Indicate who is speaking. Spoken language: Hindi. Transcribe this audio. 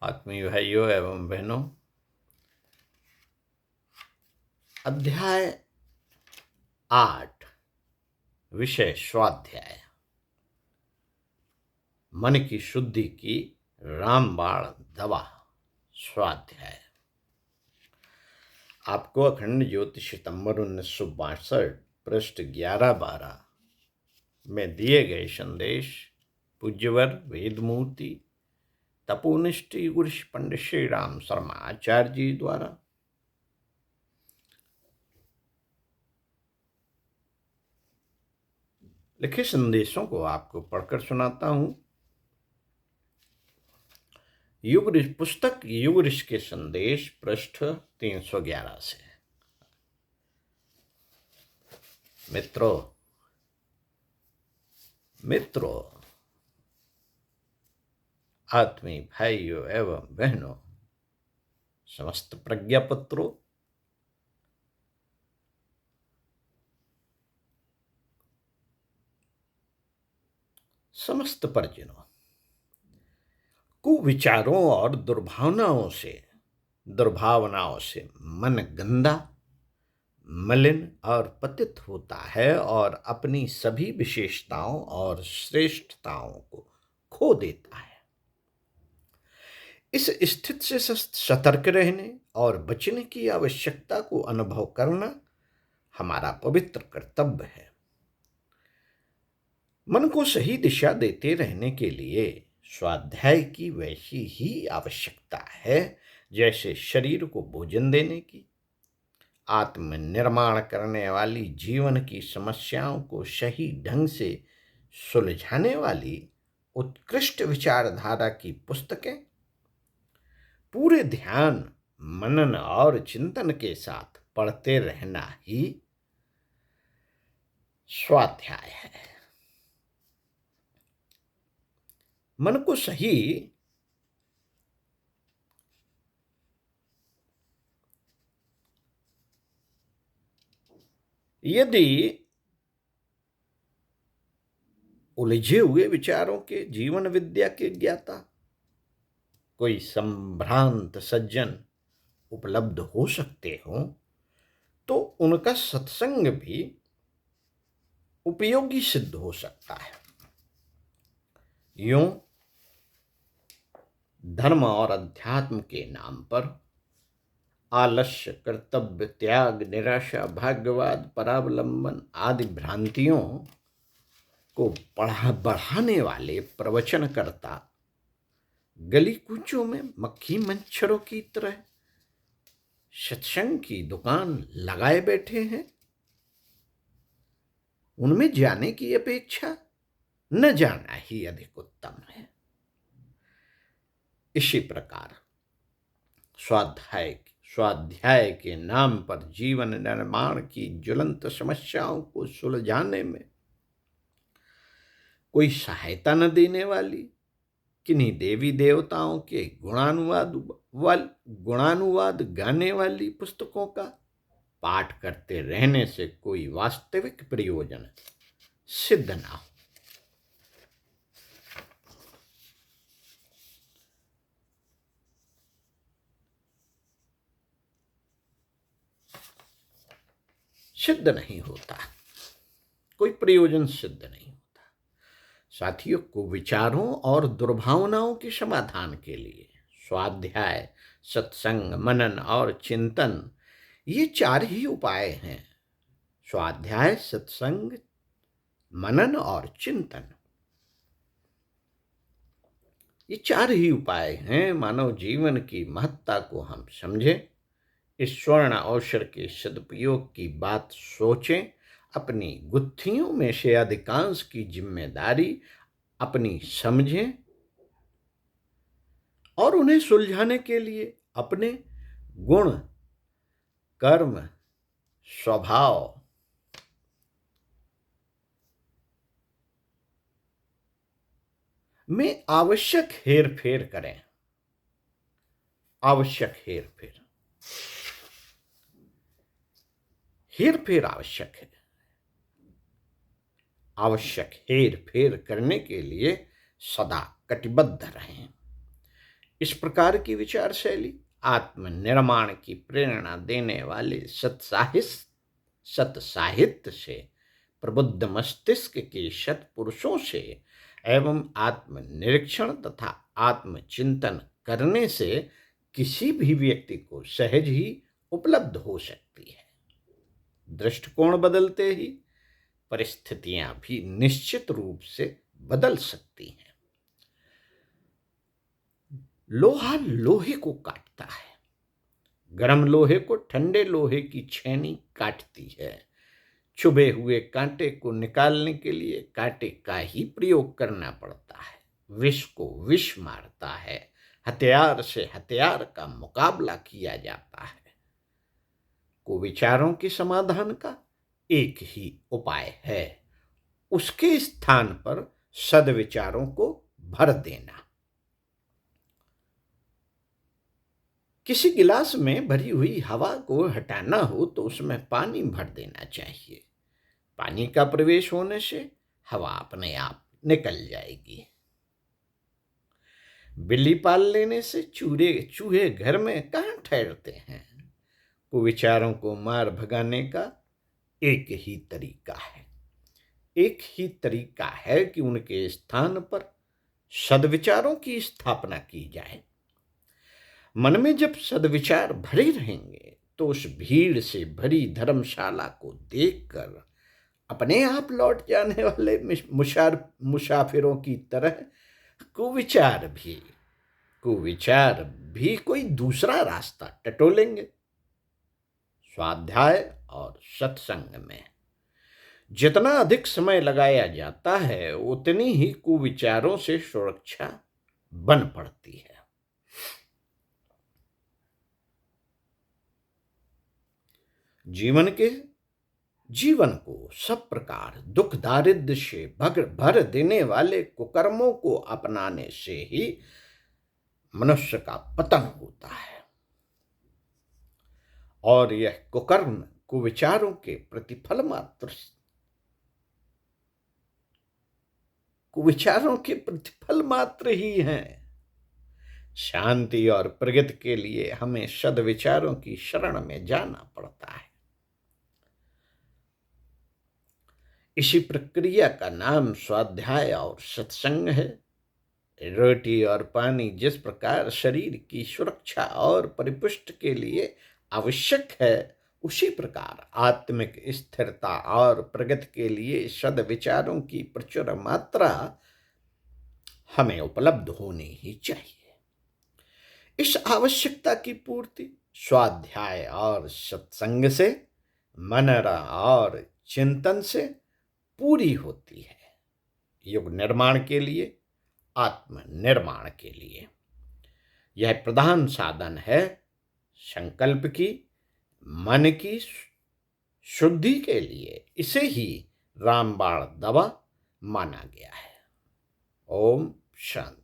Speaker 1: आत्मीय भाइयों एवं बहनों, अध्याय 8 विषय स्वाध्याय। मन की शुद्धि की रामबाण दवा। स्वाध्याय। आपको अखंड ज्योतिष सितंबर 1962 पृष्ठ 11-12 में दिए गए संदेश पूज्यवर वेदमूर्ति तपोनिष्ठ युगुष पंडित श्री राम शर्मा आचार्य जी द्वारा लिखे संदेशों को आपको पढ़कर सुनाता हूं। युग पुस्तक युग ऋषि के संदेश पृष्ठ 311 से। मित्रों, आत्मीय भाइयों एवं बहनों, समस्त प्रज्ञापुत्रों, समस्त परिजनों, कुविचारों और दुर्भावनाओं से मन गंदा, मलिन और पतित होता है और अपनी सभी विशेषताओं और श्रेष्ठताओं को खो देता है। इस स्थिति से सतर्क रहने और बचने की आवश्यकता को अनुभव करना हमारा पवित्र कर्तव्य है। मन को सही दिशा देते रहने के लिए स्वाध्याय की वैसी ही आवश्यकता है जैसे शरीर को भोजन देने की। आत्मनिर्माण करने वाली जीवन की समस्याओं को सही ढंग से सुलझाने वाली उत्कृष्ट विचारधारा की पुस्तकें पूरे ध्यान, मनन और चिंतन के साथ पढ़ते रहना ही स्वाध्याय है। मन को सही यदि उलझे हुए विचारों के जीवन विद्या के ज्ञाता कोई संभ्रांत सज्जन उपलब्ध हो सकते हो तो उनका सत्संग भी उपयोगी सिद्ध हो सकता है। यूं धर्म और अध्यात्म के नाम पर आलस्य, कर्तव्य, त्याग, निराशा, भाग्यवाद, परावलंबन आदि भ्रांतियों को बढ़ाने वाले प्रवचनकर्ता गली कूचों में मक्खी मच्छरों की तरह सत्संग की दुकान लगाए बैठे हैं। उनमें जाने की अपेक्षा न जाना ही अधिक उत्तम है। इसी प्रकार स्वाध्याय के नाम पर जीवन निर्माण की ज्वलंत समस्याओं को सुलझाने में कोई सहायता न देने वाली किन्हीं देवी देवताओं के गुणानुवाद गाने वाली पुस्तकों का पाठ करते रहने से कोई वास्तविक प्रयोजन सिद्ध ना हो। सिद्ध नहीं होता, कोई प्रयोजन सिद्ध नहीं होता। साथियों, को विचारों और दुर्भावनाओं के समाधान के लिए स्वाध्याय, सत्संग, मनन और चिंतन ये 4 ही उपाय हैं। स्वाध्याय, सत्संग, मनन और चिंतन ये 4 ही उपाय हैं। मानव जीवन की महत्ता को हम समझें, इस स्वर्ण अवसर के सदुपयोग की बात सोचें, अपनी गुत्थियों में से अधिकांश की जिम्मेदारी अपनी समझें और उन्हें सुलझाने के लिए अपने गुण, कर्म, स्वभाव में आवश्यक हेरफेर करें। आवश्यक हेरफेर आवश्यक है। आवश्यक हेरफेर करने के लिए सदा कटिबद्ध रहें। इस प्रकार की विचार शैली आत्मनिर्माण की प्रेरणा देने वाले सत्साहित्य से, प्रबुद्ध मस्तिष्क के सत्पुरुषों से एवं आत्मनिरीक्षण तथा आत्मचिंतन करने से किसी भी व्यक्ति को सहज ही उपलब्ध हो सकती है। दृष्टिकोण बदलते ही परिस्थितियां भी निश्चित रूप से बदल सकती हैं। लोहा लोहे को काटता है, गर्म लोहे को ठंडे लोहे की छेनी काटती है। चुभे हुए कांटे को निकालने के लिए कांटे का ही प्रयोग करना पड़ता है। विष को विष मारता है, हथियार से हथियार का मुकाबला किया जाता है। कुविचारों के समाधान का एक ही उपाय है, उसके स्थान पर सद्विचारों को भर देना। किसी गिलास में भरी हुई हवा को हटाना हो तो उसमें पानी भर देना चाहिए। पानी का प्रवेश होने से हवा अपने आप निकल जाएगी। बिल्ली पाल लेने से चूहे घर में कहाँ ठहरते हैं। कुविचारों को मार भगाने का एक ही तरीका है, एक ही तरीका है कि उनके स्थान पर सद्विचारों की स्थापना की जाए। मन में जब सद्विचार भरे रहेंगे तो उस भीड़ से भरी धर्मशाला को देखकर अपने आप लौट जाने वाले मुसाफिरों की तरह कुविचार भी कोई दूसरा रास्ता टटोलेंगे। स्वाध्याय और सत्संग में जितना अधिक समय लगाया जाता है उतनी ही कुविचारों से सुरक्षा बन पड़ती है। जीवन को सब प्रकार दुख दारिद्र्य से भर देने वाले कुकर्मों को अपनाने से ही मनुष्य का पतन होता है। और यह कुकर्म कुविचारों के प्रतिफल मात्र ही हैं। शांति और प्रगति के लिए हमें सद्विचारों की शरण में जाना पड़ता है। इसी प्रक्रिया का नाम स्वाध्याय और सत्संग है। रोटी और पानी जिस प्रकार शरीर की सुरक्षा और परिपुष्टि के लिए आवश्यक है, उसी प्रकार आत्मिक स्थिरता और प्रगति के लिए सद्विचारों की प्रचुर मात्रा हमें उपलब्ध होनी ही चाहिए। इस आवश्यकता की पूर्ति स्वाध्याय और सत्संग से, मनन और चिंतन से पूरी होती है। युग निर्माण के लिए, आत्मनिर्माण के लिए यह प्रधान साधन है संकल्प की, मन की शुद्धि के लिए इसे ही रामबाण दवा माना गया है। ओम शांति।